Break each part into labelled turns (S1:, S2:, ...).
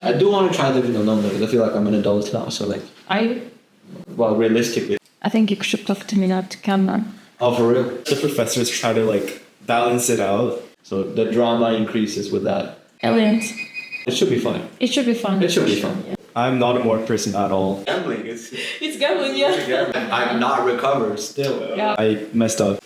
S1: I do want to try living alone though, because I feel like I'm an adult now. So like, well, realistically.
S2: I think you should talk to me, not to Cameron.
S1: Oh, for real?
S3: The professors try to like balance it out.
S1: So the drama increases with that.
S2: Aliens.
S1: It should be fun.
S2: It should be fun.
S1: It should be fun.
S2: Yeah.
S3: I'm not a morgue person at all.
S1: Gambling.
S2: It's gambling, yeah.
S1: I'm not recovered still.
S2: Yeah.
S3: I messed up.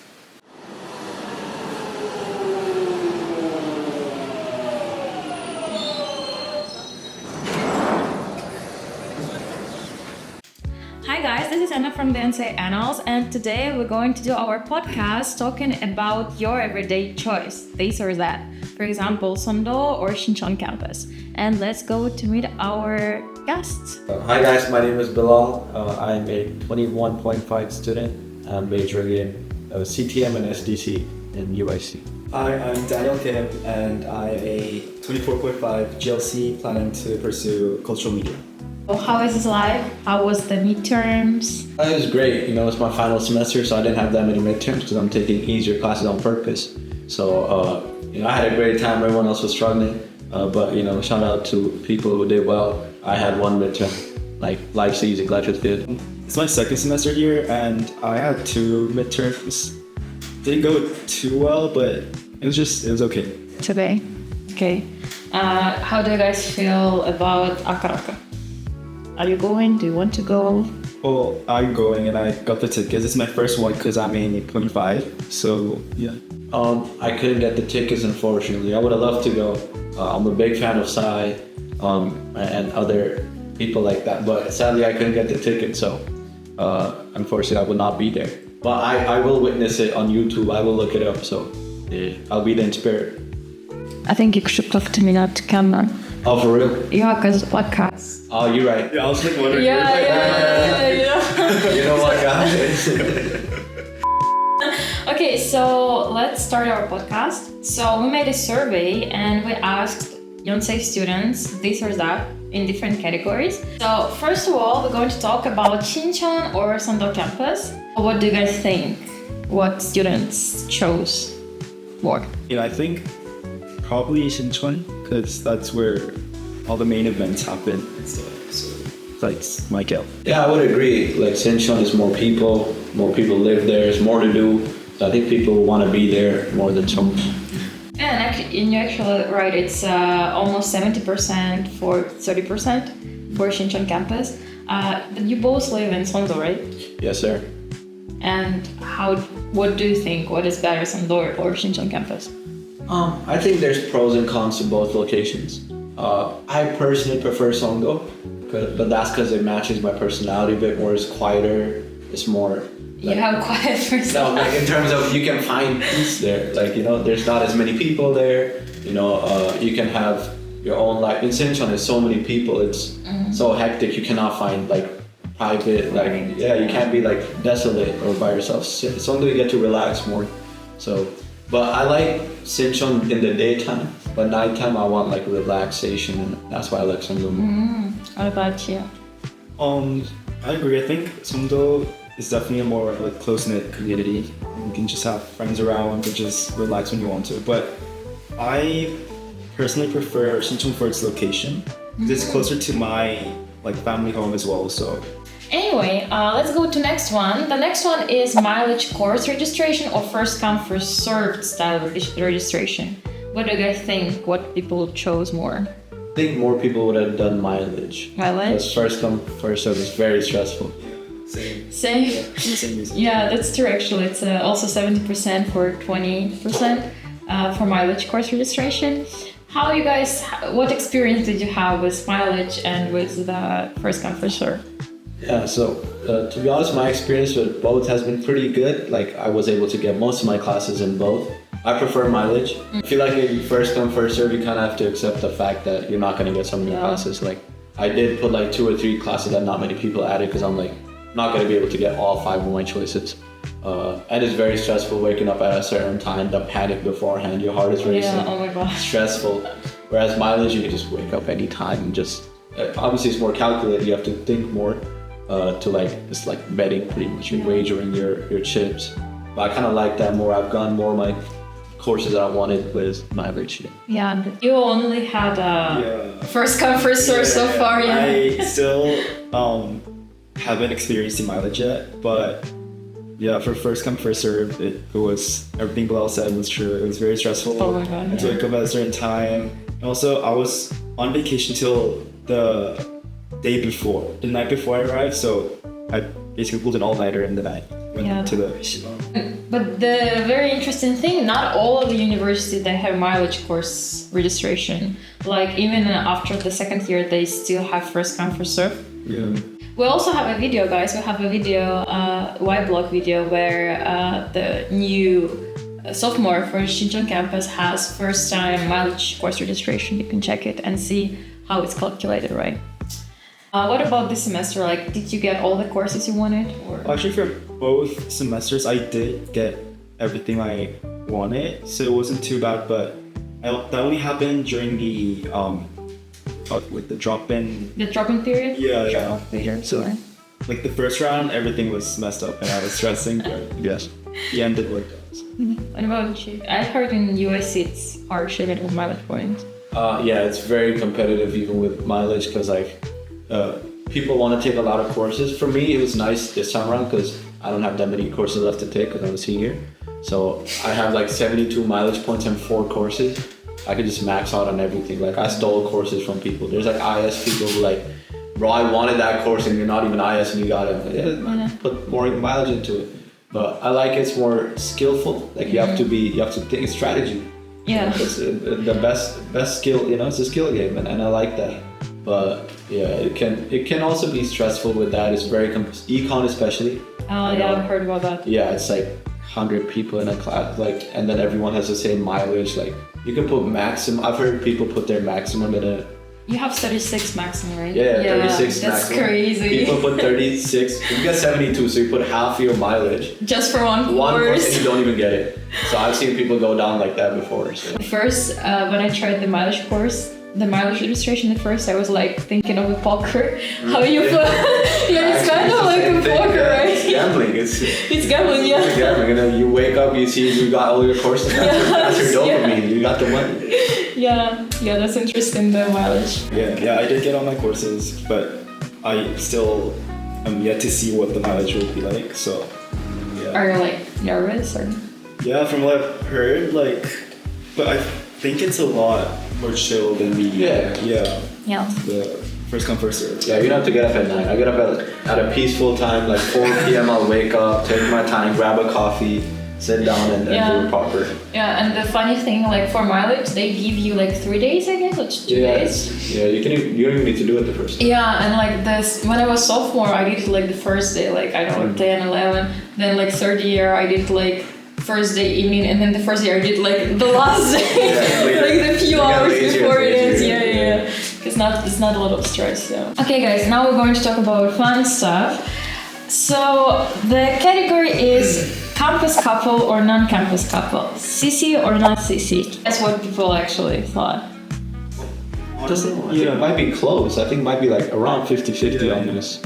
S2: Hi guys, this is Anna from the Yonsei Annals, and today we're going to do our podcast talking about your everyday choice, this or that. For example, Sondo or Shincheon campus. And let's go to meet our guests.
S1: Hi guys, my name is Bilal. I'm a 21.5 student. I'm majoring in CTM and SDC in UIC.
S3: Hi, I'm Daniel Kim, and I'm a 24.5 GLC planning to pursue cultural media.
S2: So how is this like? How was the midterms?
S1: It was great. It's my final semester, so I didn't have that many midterms because I'm taking easier classes on purpose. So, I had a great time. Everyone else was struggling. But, shout out to people who did well. I had one midterm, like life's easy, life is good.
S3: It's my second semester here, and I had two midterms. Didn't go too well, but it was okay.
S2: Today. Okay. How do you guys feel about Akaraka? Are you going? Do you want to go?
S3: Well, I'm going and I got the tickets. It's my first one because I'm in 25. So, yeah.
S1: I couldn't get the tickets, unfortunately. I would have loved to go. I'm a big fan of Psy and other people like that. But sadly, I couldn't get the ticket. So, unfortunately, I will not be there. But I will witness it on YouTube. I will look it up. So, I'll be there in spirit.
S2: I think you should talk to me, not to Cameron.
S1: Oh, for real?
S2: Yeah, because podcast.
S1: Oh, you're right.
S3: Yeah, I was like wondering.
S2: Yeah.
S1: You know what, guys?
S2: Okay, so let's start our podcast. So we made a survey and we asked Yonsei students this or that in different categories. So first of all, we're going to talk about Shincheon or Sondo campus. What do you guys think? What students chose more?
S3: I think probably Shincheon, because that's where all the main events happen and stuff. So that's my guess.
S1: Yeah, I would agree. Like Shincheon is more people live there, there's more to do. So I think people want to be there more than Sondo.
S2: And you're actually right, it's almost 70% for 30% for Shincheon campus. But you both live in Sondo, right?
S1: Yes, sir.
S2: And what do you think? What is better, Sondo or Shincheon campus?
S1: I think there's pros and cons to both locations. I personally prefer Sondo, but that's because it matches my personality a bit more. It's quieter. It's more.
S2: You have quiet personality.
S1: No, like in terms of you can find peace there. Like there's not as many people there. You can have your own life. In Shincheon, there's so many people. It's so hectic. You cannot find like private. You can't be like desolate or by yourself. Sondo, you get to relax more. So. But I like Shincheon in the daytime, but nighttime I want like relaxation, and that's why I like Sondo more.
S2: What about you?
S3: I agree. I think Sondo is definitely a more like close-knit community. You can just have friends around and just relax when you want to. But I personally prefer Shincheon for its location. It's closer to my like family home as well. So.
S2: Anyway, let's go to next one. The next one is mileage course registration or first come first served style registration. What do you guys think? What people chose more?
S1: I think more people would have done mileage. Because first come first served is very stressful.
S2: Same.
S3: Yeah, same reason.
S2: Yeah, that's true actually. It's also 70% for 20% for mileage course registration. What experience did you have with mileage and with the first come first served?
S1: Yeah, so to be honest, my experience with both has been pretty good. Like I was able to get most of my classes in both. I prefer mileage. I feel like if you first come first serve, you kind of have to accept the fact that you're not going to get some of your classes. Like I did put like 2 or 3 classes that not many people added because I'm like not going to be able to get all 5 of my choices. And it's very stressful waking up at a certain time, the panic beforehand, your heart is racing.
S2: Yeah, oh my god.
S1: Stressful. Whereas mileage, you can just wake up anytime and just, obviously it's more calculated, you have to think more. It's like betting pretty much, you're wagering your chips. But I kind of like that more. I've gone more my courses that I wanted with mileage.
S2: Yeah, you only had first come first serve so far. Yeah.
S3: I still haven't experienced the mileage yet, but yeah, for first come first serve, it was everything Bilal said was true. It was very stressful.
S2: Oh my god!
S3: I had to wake up at a certain time. And also, I was on vacation till the night before I arrived. So I basically pulled an all-nighter in the night. Went to the.
S2: But the very interesting thing, not all of the universities they have mileage course registration. Like even after the second year, they still have first come first serve.
S3: Yeah.
S2: We also have a video, guys. We have a video, Y-Block video, where the new sophomore for Shenzhen campus has first time mileage course registration. You can check it and see how it's calculated, right? What about this semester? Like, did you get all the courses you wanted? Or?
S3: Actually, for both semesters, I did get everything I wanted, so it wasn't too bad. But that only happened during the with the drop-in.
S2: The drop-in period?
S3: Yeah.
S2: Period.
S3: So, like the first round, everything was messed up, and I was stressing. But yes, the end did work out.
S2: What about you? I heard in USC it's harsh even with mileage points.
S1: Yeah, it's very competitive even with mileage because people want to take a lot of courses. For me, it was nice this time around because I don't have that many courses left to take because I'm a senior. So I have like 72 mileage points and 4 courses. I could just max out on everything. Like I stole courses from people. There's like IS people who like, bro, I wanted that course and you're not even IS and you got it. Yeah, put more mileage into it. But I like it's more skillful. Like you have to think strategy.
S2: Yeah.
S1: It's the best skill. It's a skill game, and I like that. But yeah, it can also be stressful with that. It's very econ especially.
S2: Oh yeah, I've heard about that.
S1: Yeah, it's like 100 people in a class, like, and then everyone has the same mileage. Like you can put maximum. I've heard people put their maximum in a.
S2: You have 36 maximum, right?
S1: Yeah, 36
S2: that's
S1: maximum.
S2: Crazy.
S1: People put 36. You get 72, so you put half your mileage.
S2: Just for one course.
S1: One course and you don't even get it. So I've seen people go down like that before. So.
S2: First, when I tried the mileage course, the mileage registration at first, I was like thinking of a poker. How you put? Yeah, it's kind of like a poker, right?
S1: It's gambling.
S2: It's gambling, yeah.
S1: It's gambling, and then you wake up, you see you got all your courses. That's your dopamine. You got the money.
S2: Yeah, that's interesting. The mileage.
S3: Yeah, I did get all my courses, but I still am yet to see what the mileage will be like. So, yeah.
S2: Are you like nervous or?
S3: Yeah, from what I've heard, but I think it's a lot more chill than the the first come first serve.
S1: Yeah, you don't have to get up at 9. I get up at a peaceful time, like 4 p.m. I'll wake up, take my time, grab a coffee, sit down and do it proper.
S2: Yeah, and the funny thing, like for mileage, they give you like 3 days, I guess, or 2 days.
S1: Yeah, you don't even need to do it the first day.
S2: Yeah, and like this, when I was sophomore, I did like the first day, like I don't know, 10, 11. Then like third year, I did like first day evening, and then the first year I did like the last day, like the few hours before it ends. Yeah. It's not a lot of stress. So. Okay, guys, now we're going to talk about fun stuff. So the category is campus couple or non-campus couple, CC or not CC. That's what people actually thought.
S1: It might be close. I think it might be like around 50-50 on this.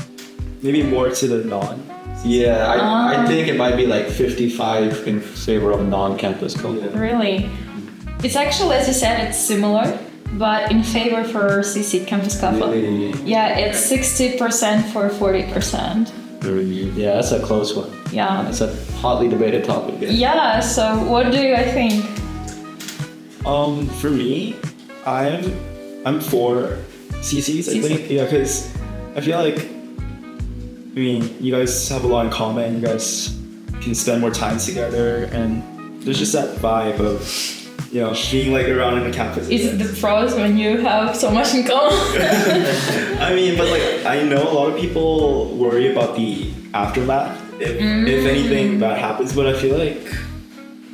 S3: Maybe more to the non.
S1: Yeah, I think it might be like 55 in favor of non-campus couple.
S2: Really? It's actually, as you said, it's similar, but in favor for CC campus couple.
S1: Really?
S2: Yeah, it's 60% for 40%.
S1: Yeah, that's a close one.
S2: Yeah.
S1: That's a hotly debated topic.
S2: Yeah, so what do you think?
S3: For me, I'm for CCs, I think. Yeah, because I feel like, you guys have a lot in common. You guys can spend more time together, and there's just that vibe of, being like around in the campus.
S2: Is it the pros when you have so much in common?
S3: But like I know a lot of people worry about the aftermath if anything bad happens. But I feel like,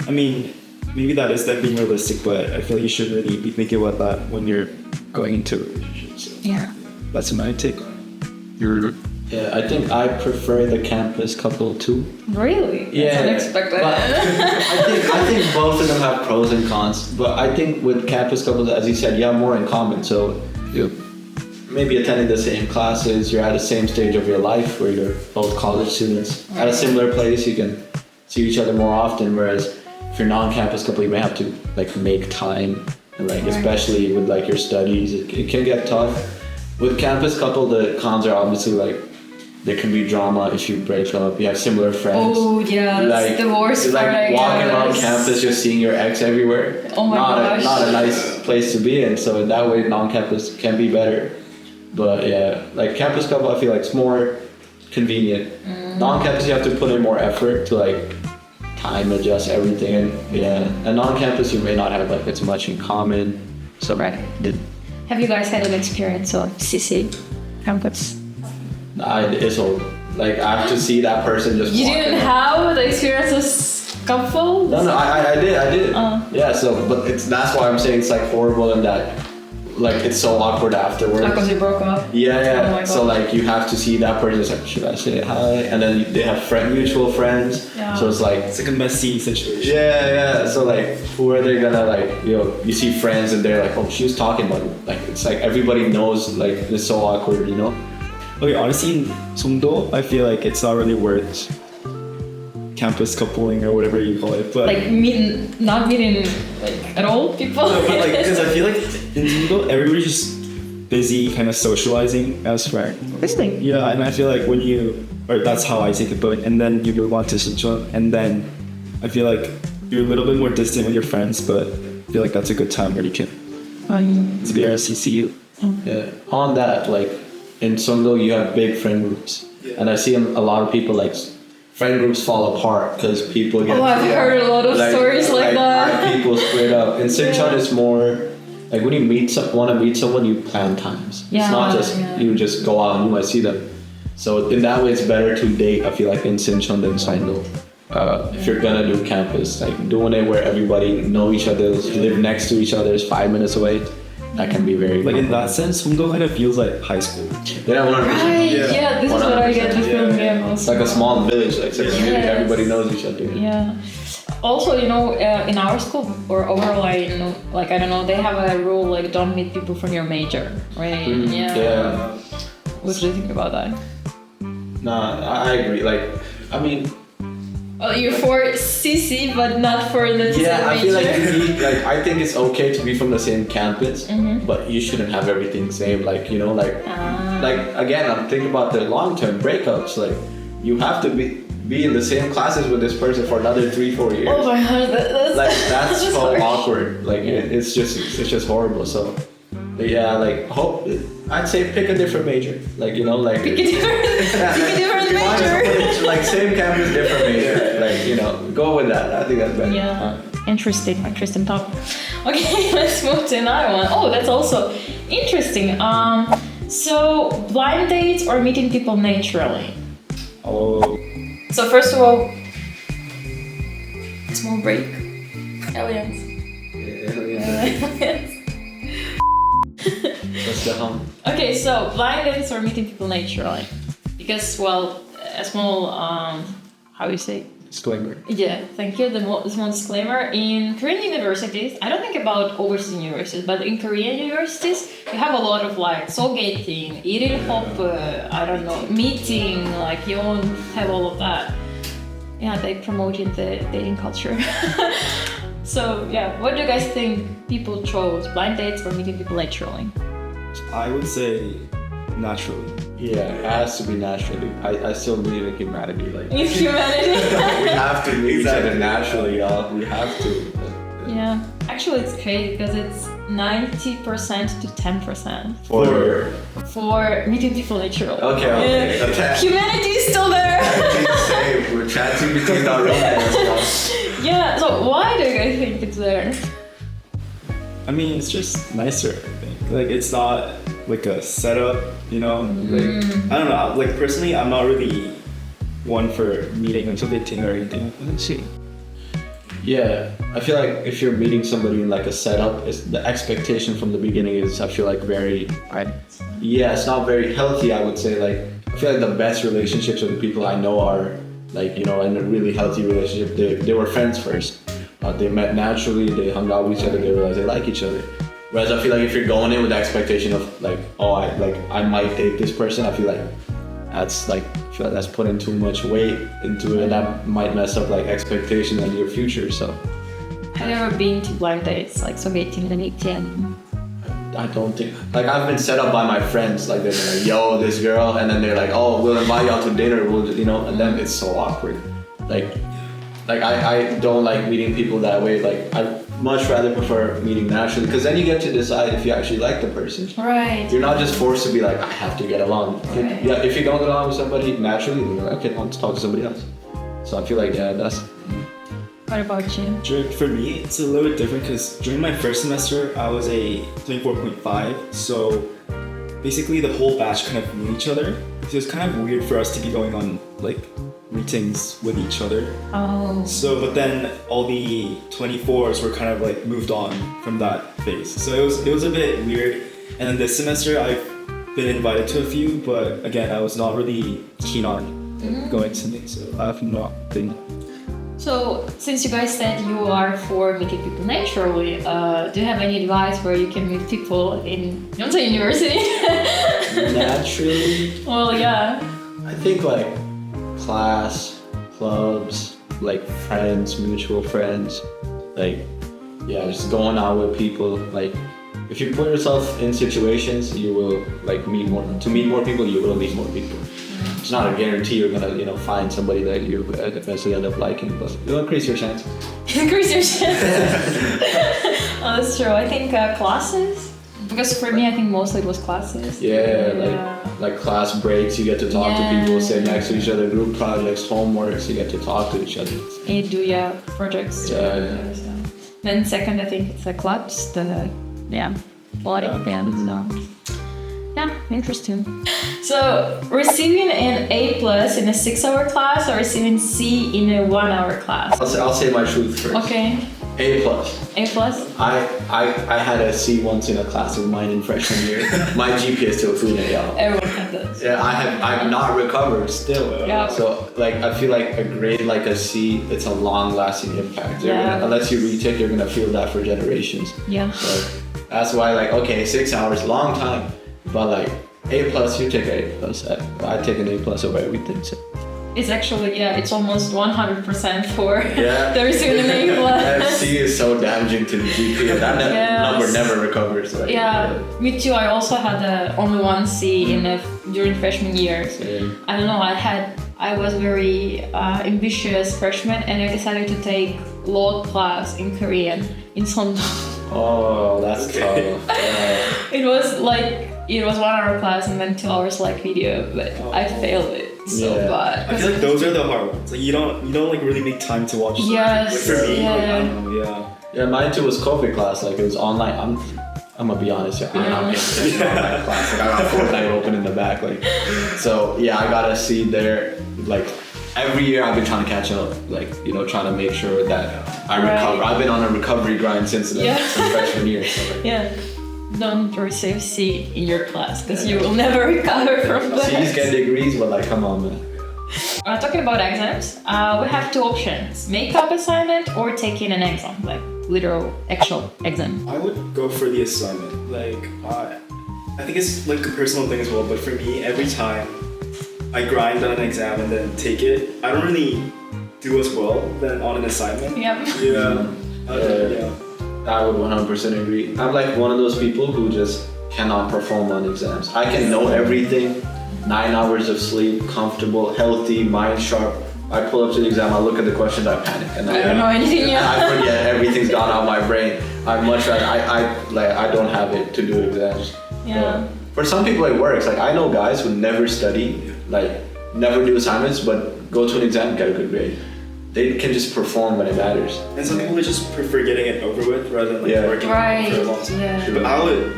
S3: maybe that is them being realistic. But I feel like you should really be thinking about that when you're going into a relationship. So
S2: Yeah.
S3: That's my take on it.
S1: Yeah, I think I prefer the campus couple too.
S2: Really? That's unexpected.
S1: But I think both of them have pros and cons. But I think with campus couples, as you said, you have more in common. So you're maybe attending the same classes, you're at the same stage of your life where you're both college students. At a similar place, you can see each other more often. Whereas if you're non-campus couple, you may have to like make time, and like especially with like your studies, it can get tough. With campus couple, the cons are obviously like there can be drama if you break up. You have similar friends.
S2: Oh yeah,
S1: like,
S2: the worst
S1: like
S2: part.
S1: walking around campus, just seeing your ex everywhere.
S2: Oh my gosh.
S1: Not a nice place to be in. So in that way, non-campus can be better. But yeah, like campus couple, I feel like it's more convenient. Non-campus, you have to put in more effort to like time adjust everything, and and on-campus you may not have like as much in common. So
S2: Have you guys had an experience on CC campus?
S1: It's all like I have to see that person just.
S2: You didn't have the experience with couple?
S1: No, I did. Yeah, so but that's why I'm saying it's like horrible in that like it's so awkward afterwards.
S2: Because you broke up.
S1: Yeah.
S2: Oh my
S1: So
S2: God.
S1: like you have to see that person. It's like, should I say hi? And then they have mutual friends.
S2: Yeah.
S1: So it's like
S3: It's like a messy situation.
S1: Yeah. So like, who are they gonna like? You see friends and they're like, oh, she was talking about it. Like it's like everybody knows. Like it's so awkward, you know.
S3: Okay, honestly, in Sungdo, I feel like it's not really worth campus coupling or whatever you call it. But
S2: Like not meeting like at all people.
S3: no, but like because I feel like in Sungdo, everybody's just busy, kind of socializing as friends.
S2: Interesting.
S3: Yeah, and I feel like that's how I take it. But and then you go on to Sinchon, and then I feel like you're a little bit more distant with your friends, but I feel like that's a good time where you can experience CCU.
S1: Yeah. On that, like in Sungdo, you have big friend groups, and I see a lot of people like friend groups fall apart because people get.
S2: Oh, I've heard a lot of stories like that.
S1: People split up. In Sinchon, it's more like when you want to meet someone, you plan times.
S2: Yeah,
S1: it's not just you just go out and you might see them. So in that way, it's better to date. I feel like in Sinchon than Saindo. If you're gonna do campus, like doing it where everybody know each other, live next to each other, is 5 minutes away. That can be very
S3: Like in that sense, Sungdo kind of feels like high school.
S1: Yeah, 100%.
S2: Right. Yeah, this is what I get the feeling. Yeah,
S1: It's like a small village, like everybody knows each other.
S2: Yeah. Also, you know, in our school or overall, I don't know, they have a rule like don't meet people from your major, right?
S1: Yeah.
S2: What do you think about that?
S1: Nah, I agree. Like, I mean,
S2: You're for CC, but not for the same
S1: yeah, I feel like
S2: major.
S1: you need, like I think it's okay to be from the same campus, but you shouldn't have everything same. Like you know, like again, I'm thinking about the long-term breakups. Like you have to be in the same classes with this person for another 3-4 years.
S2: Oh my god,
S1: That's so
S2: harsh.
S1: awkward. Like it's just horrible. So yeah, like I'd say pick a different major. Like you know, like
S2: Pick a different major.
S1: like same campus, different major. Like you know, go with that. I think that's better.
S2: Yeah. Interesting talk. Okay, let's move to another one. Oh, that's also interesting. So blind dates or meeting people naturally?
S3: Oh.
S2: So first of all, small break. Aliens.
S1: That's the hum.
S2: Okay, so blind dates or meeting people naturally? Because, well, a small, how do you say?
S1: Disclaimer.
S2: Yeah, thank you. The small disclaimer. In Korean universities, I don't think about overseas universities, but in Korean universities, you have a lot of like soulgating, eating hop, I don't know, meeting, like you won't have all of that. Yeah, they promoted the dating culture. So yeah, what do you guys think people chose? Blind dates or meeting people naturally?
S3: I would say naturally.
S1: Yeah, it has to be naturally. I still believe in humanity. Like
S2: In humanity?
S1: we have to meet each other naturally, y'all. We have to.
S2: Yeah, actually it's crazy because it's 90% to 10% for meeting people naturally.
S1: Okay.
S2: Yeah. Humanity is still there.
S1: We're chatting between our romance.
S2: Yeah, so why do you guys think it's there?
S3: I mean, it's just nicer, I think. Like, it's not like a setup, you know? Like, I don't know. Like, personally, I'm not really one for meeting until dating or anything. Let's see.
S1: Yeah, I feel like if you're meeting somebody in like a setup, the expectation from the beginning is, I feel like it's not very healthy, I would say. Like, I feel like the best relationships with the people I know are like, you know, in a really healthy relationship. They were friends first. They met naturally, they hung out with each other, they realized they like each other. Whereas I feel like if you're going in with the expectation of like, oh, I might date this person, I feel like that's putting too much weight into it, and that might mess up like expectations on your future. So
S2: Have you ever been to blind dates, like Soviet Union and ATM?
S1: I don't think, like I've been set up by my friends, like they're like, yo, this girl, and then they're like, oh, we'll invite y'all to dinner, and then it's so awkward. Like I don't like meeting people that way. Like I much rather prefer meeting naturally, because then you get to decide if you actually like the person.
S2: Right.
S1: You're not just forced to be like, I have to get along.
S2: Right.
S1: Yeah, if you don't get along with somebody naturally, you're like, okay, let's talk to somebody else. So I feel like, yeah, that's...
S2: What about you?
S3: For me, it's a little bit different because during my first semester, I was a 24.5. So basically the whole batch kind of knew each other. So it was kind of weird for us to be going on like meetings with each other.
S2: Oh.
S3: So, but then all the 24s were kind of like moved on from that phase. So it was a bit weird. And then this semester, I've been invited to a few, but again, I was not really keen on going to me, so I've not been.
S2: So, since you guys said you are for meeting people naturally, do you have any advice where you can meet people in Yonsei University?
S1: Naturally?
S2: Well, yeah.
S1: I think like class, clubs, like friends, mutual friends, like, yeah, just going out with people. Like, if you put yourself in situations, you will like meet more. To meet more people, you will meet more people. It's not a guarantee you're gonna, find somebody that you eventually end up liking, but you'll increase your chance.
S2: Increase your chances. Oh, that's true. I think classes. Because for me, I think mostly it was classes.
S1: Yeah, like class breaks, you get to talk to people, sit next to each other, group projects, homeworks, you get to talk to each other.
S2: And you do projects.
S1: Yeah.
S2: So. Then second, I think it's the clubs, body bands. Yeah, interesting. So, receiving an A+ in a 6-hour class or receiving C in a 1-hour class?
S1: I'll say my truth first.
S2: Okay.
S1: A+.
S2: A+?
S1: I had a C once in a class of mine in freshman year. My GPA is still 2.8, y'all.
S2: Everyone had this.
S1: Yeah, I've not recovered still.
S2: Yeah.
S1: So like I feel like a grade like a C, it's a long-lasting impact. Unless you retake, you're gonna feel that for generations.
S2: Yeah.
S1: So that's why okay, 6 hours, long time, but like A+, you take an A+. I take an A+ over everything. So.
S2: It's actually, it's almost 100% for the receiving an A+.
S1: That C is so damaging to the GPA. That number never recovers. Right?
S2: Yeah, me too. I also had only one C during freshman year. So I don't know. I was very ambitious freshman, and I decided to take law class in Korean in Sondong.
S1: Oh, that's tough. Yeah.
S2: It was 1-hour class and then 2 hours video, but I failed it so bad.
S3: I feel like those are the hard ones. Like you don't like really make time to watch.
S2: Yes.
S3: Like for me,
S2: yeah.
S3: I don't know.
S1: Yeah, mine too was COVID class. Like it was online. I'm gonna be honest. I'm in online class. Like I got Fortnite open in the back. So I got a C there. Like every year I've been trying to catch up. Trying to make sure that I recover. I've been on a recovery grind since freshman year. So
S2: Don't receive C in your class because you will never recover from that.
S1: C's get degrees, but come on, man.
S2: Talking about exams, we have two options: make-up assignment or taking an exam, like literal, actual exam.
S3: I would go for the assignment. I think it's like a personal thing as well, but for me, every time I grind on an exam and then take it, I don't really do as well than on an assignment.
S2: Yep.
S3: Yeah.
S1: I would 100% agree. I'm like one of those people who just cannot perform on exams. I can know everything, 9 hours of sleep, comfortable, healthy, mind sharp. I pull up to the exam, I look at the questions, I panic. And
S2: I don't know anything yet.
S1: I forget, everything's gone out of my brain. I'd much rather, I don't have it to do exams.
S2: Yeah.
S1: For some people it works. I know guys who never study, never do assignments, but go to an exam and get a good grade. They can just perform when it matters.
S3: And some people just prefer getting it over with rather than working for a long time.
S2: Yeah.
S3: But I would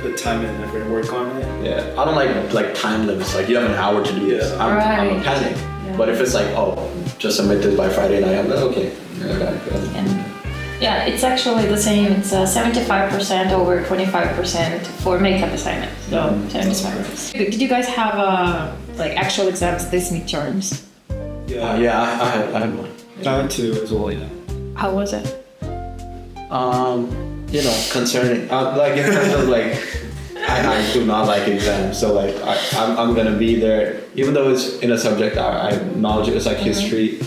S3: put time and effort and work on it.
S1: Yeah, I don't like time limits. You have an hour to do this. I'm a panic. Yeah. But if it's just submit this by Friday night, I'm like, okay.
S2: Yeah, it's actually the same. It's 75% over 25% for makeup assignment. So 75%. Did you guys have actual exams this midterms?
S1: I had one.
S3: I had two as well, yeah.
S2: How was it?
S1: Concerning. In terms of I do not like exams. So I'm gonna be there, even though it's in a subject I acknowledge it's history,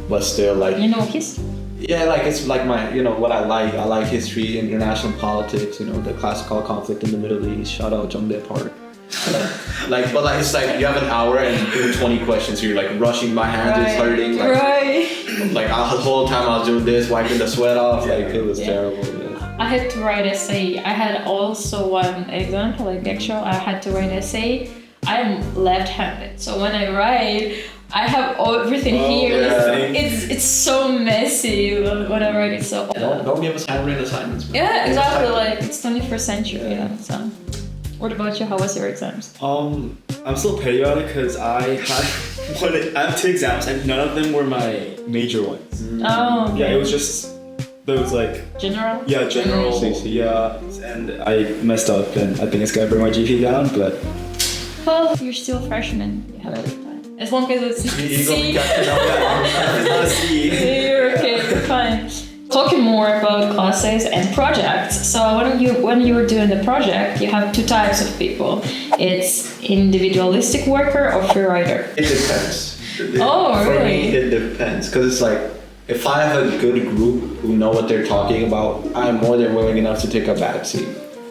S1: but still history. Yeah, like it's like my, what I like. I like history, international politics, the classical conflict in the Middle East. Shout out Jumde Park. But it's like you have an hour and do 20 questions. So you're like rushing, my hands is hurting. Like the whole time I was doing this, wiping the sweat off. Like it was terrible. Yeah.
S2: I had to write essay. I had also one example, like actual. I had to write essay. I'm left-handed, so when I write, I have everything here.
S1: Yeah.
S2: It's so messy when I write it. So
S1: don't give us handwritten assignments. Man.
S2: yeah, exactly. Like it's 21st century. Yeah. So, what about you? How was your exams?
S3: I'm still petty about it because I have 2 exams and none of them were my major ones.
S2: Oh. Okay.
S3: Yeah, it was just those like
S2: general.
S3: Yeah, general. Yeah, and I messed up and I think it's gonna bring my GPA down, but.
S2: Well, you're still a freshman. You have a little time. As long as it's C.
S3: It's not a C.
S2: You're okay. You're fine. Talking more about classes and projects. So when you were doing the project, you have 2 types of people. It's individualistic worker or free rider.
S1: It depends.
S2: Oh,
S1: For
S2: really?
S1: me, it depends. Because it's like, if I have a good group who know what they're talking about, I'm more than willing enough to take a back seat.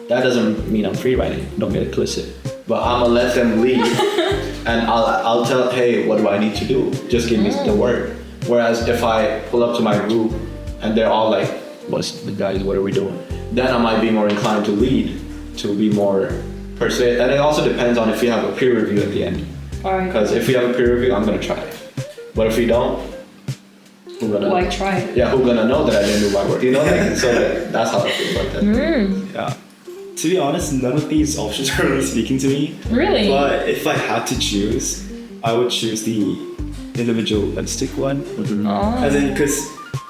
S1: That doesn't mean I'm free riding. Don't get it twisted. But I'm gonna let them lead, and I'll tell, hey, what do I need to do? Just give me the work. Whereas if I pull up to my group and they're all like, guys, what are we doing? Then I might be more inclined to lead, to be more persuasive. And it also depends on if you have a peer review at the end.
S2: Alright.
S1: Because if you have a peer review, I'm gonna try it. But if you don't,
S2: Why try?
S1: Yeah, who's gonna know that I didn't do my work? That's how I feel about that.
S3: Yeah. To be honest, none of these options are really speaking to me.
S2: Really?
S3: But if I had to choose, I would choose the individualistic one.
S2: Oh.
S3: As in, because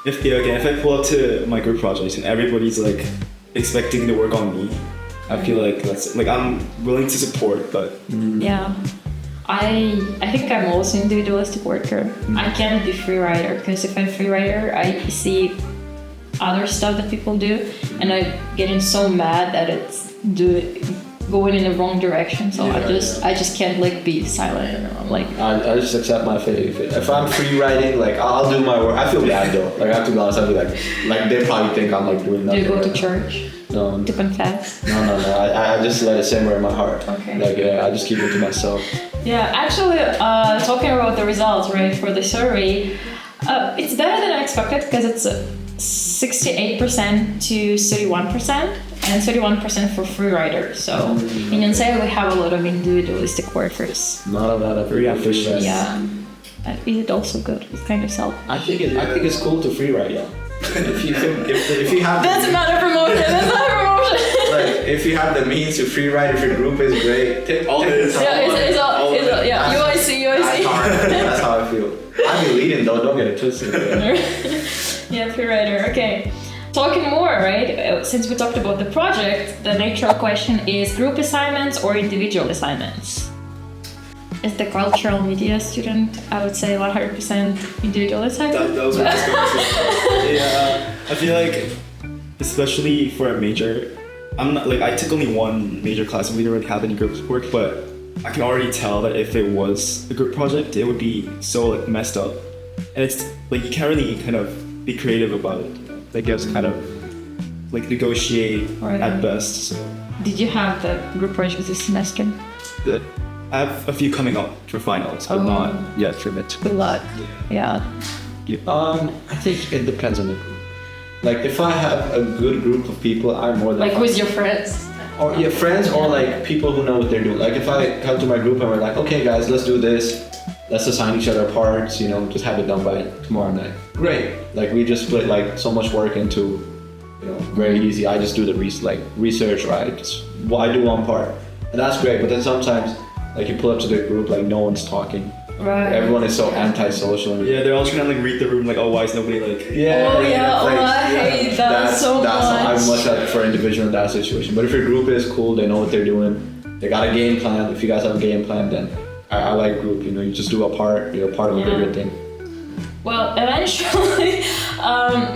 S3: if I pull up to my group projects and everybody's like expecting to work on me, I feel like I'm willing to support, but
S2: Yeah. I think I'm also individualistic worker. I can't be free rider because if I'm free rider, I see other stuff that people do, and I'm getting so mad that it's going in the wrong direction. So I just can't like be silent. Like
S1: I just accept my fate. If I'm free writing, like I'll do my work. I feel bad though. Like I have to be honest. I'll be like they probably think I'm like doing
S2: do
S1: nothing.
S2: you go
S1: right
S2: to
S1: now.
S2: church
S1: No.
S2: to confess?
S1: No. I just let it simmer in my heart.
S2: Okay.
S1: Like I just keep it to myself.
S2: Yeah, actually, talking about the results, right, for the survey, it's better than I expected because it's 68% to 31%, and 31% for free riders. So in Yonsei, we have a lot of individualistic workers.
S1: Not a lot of free riders.
S2: Yeah. Is it also good? It's kind of self.
S1: I think it's cool to free ride, yeah. if you have
S2: That's not a promotion. That's not a promotion.
S1: like if you have the means to free ride, if your group is great, take all this.
S2: Yeah, it's all yeah. UIC.
S1: That's how I feel. I be leading though. Don't get it twisted.
S2: Yeah, free rider. Okay. Talking more, right? Since we talked about the project, the natural question is group assignments or individual assignments? As the cultural media student, I would say 100% individual assignment.
S3: that was what I was going to say. Yeah, I feel like, especially for a major, I'm not like I took only one major class and we didn't really have any group work, but I can already tell that if it was a group project, it would be so like messed up, and it's like you can't really kind of be creative about it. Like you have to kind of like negotiate at best. So.
S2: Did you have the group project this semester?
S3: I have a few coming up for finals, but not yet for mid.
S2: Good luck. Yeah.
S1: I think it depends on the group. Like if I have a good group of people, I'm more than
S2: Like with your friends.
S1: or friends or like people who know what they're doing. Like if I come to my group and we're like, okay guys, let's do this. Let's assign each other parts, just have it done by tomorrow night. Great. Like we just split like so much work into, very easy. I just do the research, right? I do one part. And that's great. But then sometimes like you pull up to the group, like no one's talking.
S2: Right.
S1: Everyone is so antisocial.
S3: Yeah, they're all trying to like read the room, like, oh, why is nobody like?
S1: Yeah.
S2: I hate that so much.
S1: I'm much like for individual in that situation. But if your group is cool, they know what they're doing. They got a game plan. If you guys have a game plan, then I like group. You just do a part. You're a part of a bigger thing.
S2: Well, eventually,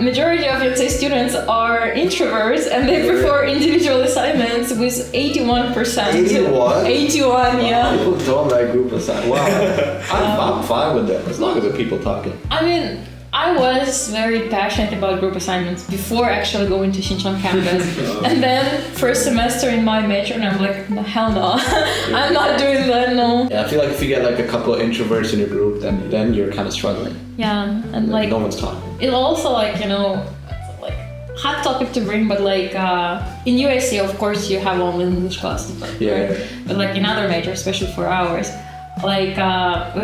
S2: majority of Yonsei students are introverts and they prefer individual assignments with 81%.
S1: 81?
S2: 81, yeah.
S1: People don't like group assignments. Wow. I'm fine with that as long as the people talking.
S2: I mean, I was very passionate about group assignments before actually going to Xinjiang campus. And then first semester in my major, and I'm like, no, hell no, I'm not doing that, no.
S1: Yeah, I feel like if you get like a couple of introverts in your group, then you're kind of struggling.
S2: Yeah, and like
S1: no one's talking.
S2: it also like, you know, like hot topic to bring, but like in USC, of course, you have only English classes, right?
S1: Yeah.
S2: But like in other majors, especially for ours, like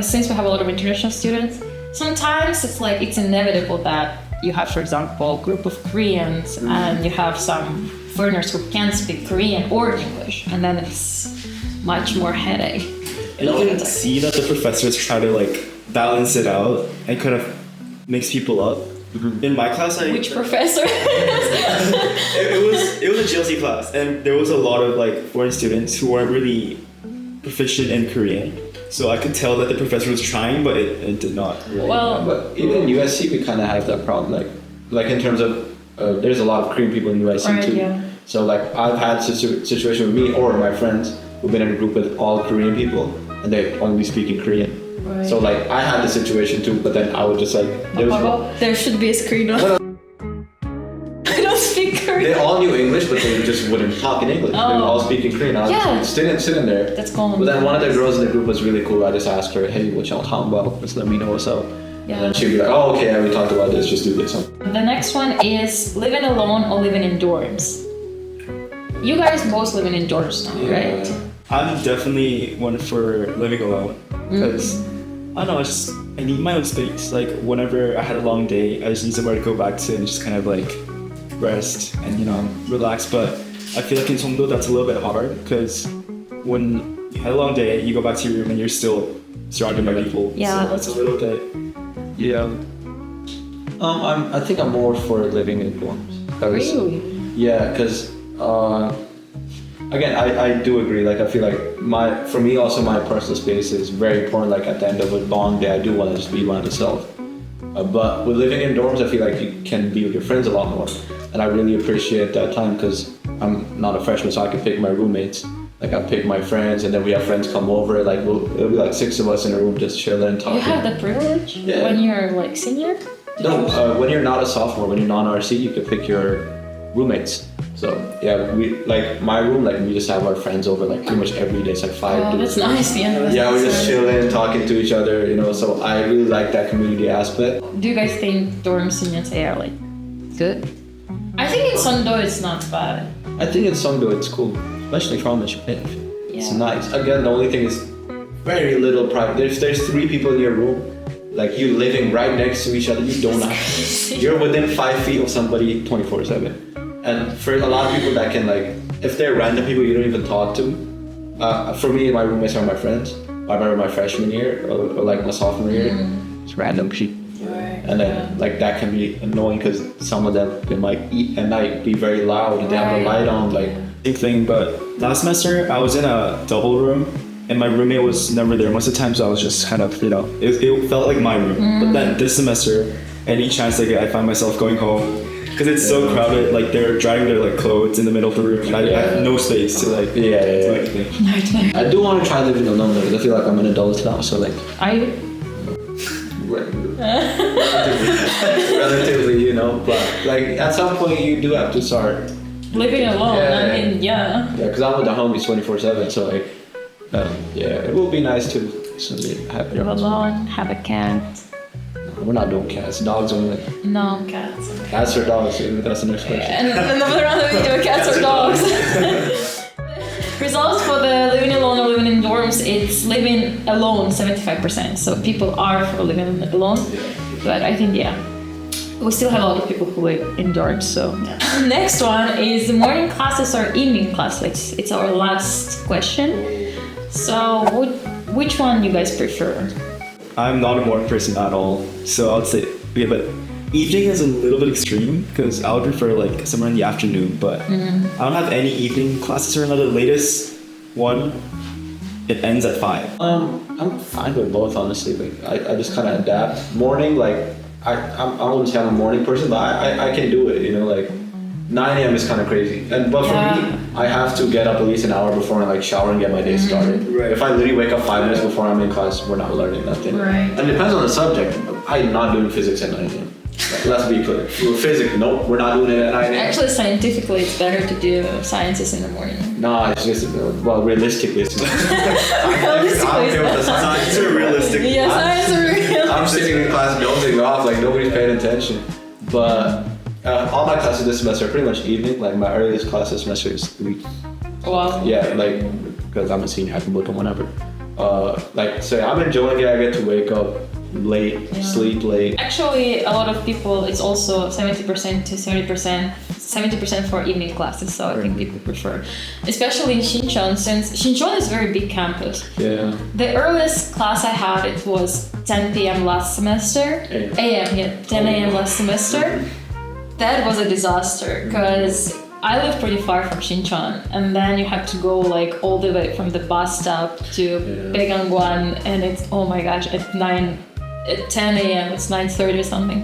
S2: since we have a lot of international students, sometimes it's like it's inevitable that you have, for example, a group of Koreans and you have some foreigners who can't speak Korean or English, and then it's much more headache.
S3: And you can see that the professors try to like balance it out and kind of mix people up. In my class,
S2: Which professor?
S3: it was a GLC class, and there was a lot of like foreign students who weren't really proficient in Korean. So I could tell that the professor was trying, but it did not. Really.
S2: Well,
S1: but even in USC, we kind of have that problem. Like in terms of, there's a lot of Korean people in USC
S2: right,
S1: too.
S2: yeah.
S1: So like I've had situation with me or my friends who've been in a group with all Korean people, and they only speak in Korean.
S2: Right.
S1: So like I had the situation too, but then I would just like
S2: There should be a screen on. I don't speak Korean.
S1: they all knew English, but they just wouldn't talk in English. They would all speak in Korean. I was just sitting there.
S2: That's common.
S1: But then one of the girls in the group was really cool. I just asked her, hey, what y'all talking about? Just let me know what's up.
S2: Yeah.
S1: And then she'd be like, oh, okay, we talked about this. Just do this.
S2: The next one is living alone or living in dorms. You guys both living in dorms now, right?
S3: I'm definitely one for living alone because I don't know, I need my own space. Like whenever I had a long day, I just need somewhere to go back to and just kind of like rest and relax. But I feel like in Songdo that's a little bit hard because when you had a long day, you go back to your room and you're still surrounded by people.
S2: Yeah.
S3: So that's a little bit. Yeah.
S1: I think I'm more for living in dorms.
S2: Really?
S1: Yeah, because again, I do agree. Like I feel like for me also my personal space is very important. Like at the end of a long day, I do want to just be by myself. But with living in dorms, I feel like you can be with your friends a lot more, and I really appreciate that time because I'm not a freshman, so I can pick my roommates. Like I pick my friends, and then we have friends come over. Like it'll be like 6 of us in a room just chilling and talking.
S2: You have the privilege when you're like senior?
S1: No, when you're not a sophomore, when you're non-RC, you can pick your roommates. So yeah, we like my room. Like we just have our friends over like pretty much every day. It's like 5
S2: Oh, that's nice. Yeah.
S1: Yeah, we're just chilling, talking to each other. So I really like that community aspect.
S2: Do you guys think dorms in Yonsei are like good? I think in Songdo it's not bad.
S1: I think in Songdo it's cool, especially from Japan. It's nice. Again, the only thing is very little private. If there's 3 people in your room, like you living right next to each other, you don't have. You're within 5 feet of somebody 24/7. And for a lot of people that can like, if they're random people you don't even talk to, for me, my roommates are my friends. I remember my freshman year or like my sophomore year, it's random shit.
S2: Right.
S1: And then like that can be annoying because some of them they might eat at night, be very loud, and they have the light on, like.
S3: Same thing, but last semester I was in a double room and my roommate was never there most of the time, so I was just kind of, it felt like my room. But then this semester, any chance I get, I find myself going home because it's so crowded. Like they're drying their like clothes in the middle of the room, and I have no space to like.
S2: Nightmare.
S1: I do want to try living alone though, because I feel like I'm an adult now, so like. Relatively, but like at some point you do have to start
S2: living alone. Yeah,
S1: because I'm with the homies 24/7, so like, it will be nice to have
S2: live alone, have a cat.
S1: We're not doing cats, dogs only.
S2: No, cats.
S1: Cats or dogs? That's the next question.
S2: And another round of video, cats or dogs. Results for the living alone or living in dorms, it's living alone 75%. So people are for living alone, but I think we still have a lot of people who live in dorms. So next one is morning classes or evening classes. It's our last question. So which one you guys prefer?
S3: I'm not a morning person at all, so I would say but evening is a little bit extreme because I would prefer like somewhere in the afternoon, but I don't have any evening classes or another. Latest one, it ends at 5.
S1: I'm fine with both, honestly. Like I just kind of adapt. Morning, like I wouldn't say I'm a morning person, but I can do it. Like 9 a.m. is kind of crazy, but for me, I have to get up at least an hour before I like shower and get my day started.
S3: Right.
S1: If I literally wake up 5 minutes before I'm in class, we're not learning nothing.
S2: Right.
S1: And it depends on the subject. I'm not doing physics at 9 a.m. Like, let's be clear. Physics, nope, we're not doing it at 9 a.m.
S2: Actually, scientifically, it's better to do sciences in the morning.
S1: Nah, it's just, well, realistically, it's not. I don't care what the
S3: Science are realistic.
S2: Yeah, science are real.
S1: I'm sitting in class dozing off, like nobody's paying attention. But all my classes this semester are pretty much evening. Like my earliest class this semester is 3.
S2: Wow.
S1: Yeah, like, because I'm a senior, I can book them whenever. Like, so I'm enjoying it. I get to wake up late, sleep late.
S2: Actually, a lot of people, it's also 70% to 70%, 70% for evening classes, so I think people prefer. Especially in Shincheon, since Shincheon is a very big campus.
S1: Yeah.
S2: The earliest class I had, it was 10 p.m. last semester. AM, yeah, 10 a.m. last semester. That was a disaster, because I live pretty far from Shincheon, and then you have to go like all the way from the bus stop to Baekangwon, and it's, oh my gosh, at 10 a.m. it's 9:30 or something.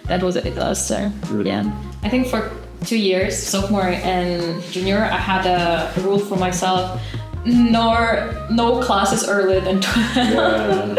S2: That was a disaster.
S1: Really?
S2: Yeah. I think for 2 years, sophomore and junior, I had a rule for myself: no classes earlier than 12.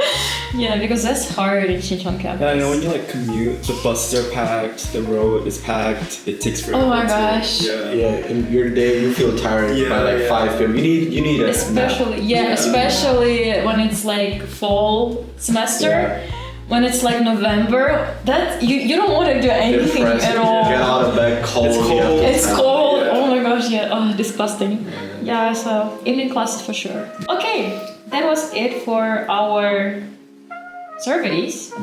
S2: Yeah, because that's hard in Shincheon campus.
S3: Yeah, I know when you like commute, the buses are packed, the road is packed, it takes forever.
S2: Oh my gosh.
S1: Yeah, in your day you feel tired by like 5 p.m. You need a
S2: especially
S1: nap.
S2: especially when it's like fall semester.
S1: Yeah.
S2: When it's like November, that you don't want to do anything at all.
S1: Get out of bed, cold.
S3: It's cold.
S2: It's cold.
S3: Yeah.
S2: Oh my gosh, yeah. Oh, disgusting. Yeah, so evening classes for sure. Okay, that was it for our surveys.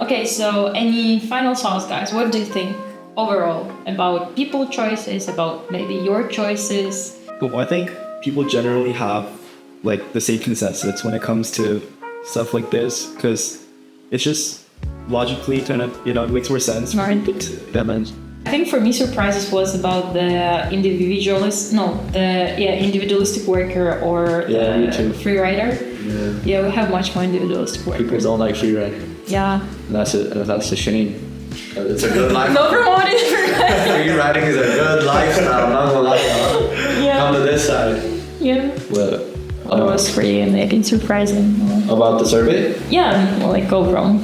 S2: Okay, so any final thoughts, guys? What do you think overall about people choices, about maybe your choices?
S3: Well, I think people generally have like the same consensus when it comes to stuff like this, because it's just logically kind of, it makes more sense.
S2: Smart. I think for me, surprises was about the individualistic worker or
S1: me too.
S2: free rider. Yeah, we have much more individualistic workers.
S1: People don't like free ride.
S2: Yeah.
S1: That's a shame. It's a good life.
S2: No promoting
S1: Free riding is a good lifestyle. I'm not gonna lie.
S2: Yeah.
S1: Come to this side.
S2: Yeah.
S1: Well,
S2: It was free and making surprising.
S1: about the survey?
S2: Yeah, like overall.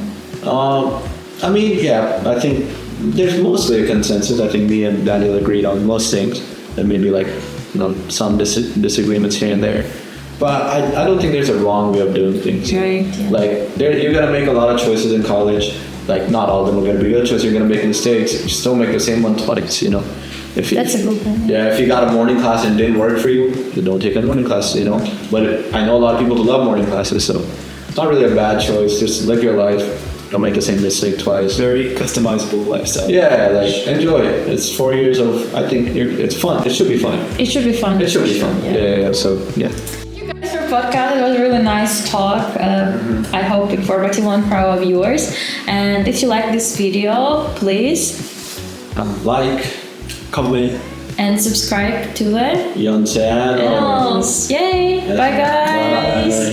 S1: I mean, yeah, I think there's mostly a consensus. I think me and Daniel agreed on most things. There may be like, some disagreements here and there. But I don't think there's a wrong way of doing things.
S2: Right. Yeah.
S1: Like, you're gonna make a lot of choices in college. Like, not all of them are gonna be good choices. You're gonna make mistakes. Just don't make the same one twice, If you,
S2: That's a good one.
S1: Yeah, if you got a morning class and it didn't work for you, then don't take a morning class, But I know a lot of people who love morning classes, so it's not really a bad choice. Just live your life. Don't make the same mistake twice.
S3: Very customizable lifestyle.
S1: Yeah, like, enjoy it. It's 4 years of, I think it's fun. It should be fun.
S2: It should be fun.
S1: It should be fun. Yeah. So, yeah.
S2: You guys for podcast. It was a really nice talk. I hope informative one for our viewers. And if you like this video, please
S1: Like,
S3: Comment.
S2: and subscribe to the
S1: Yonsei.
S2: Annals. Yay! Bye guys.
S1: Bye.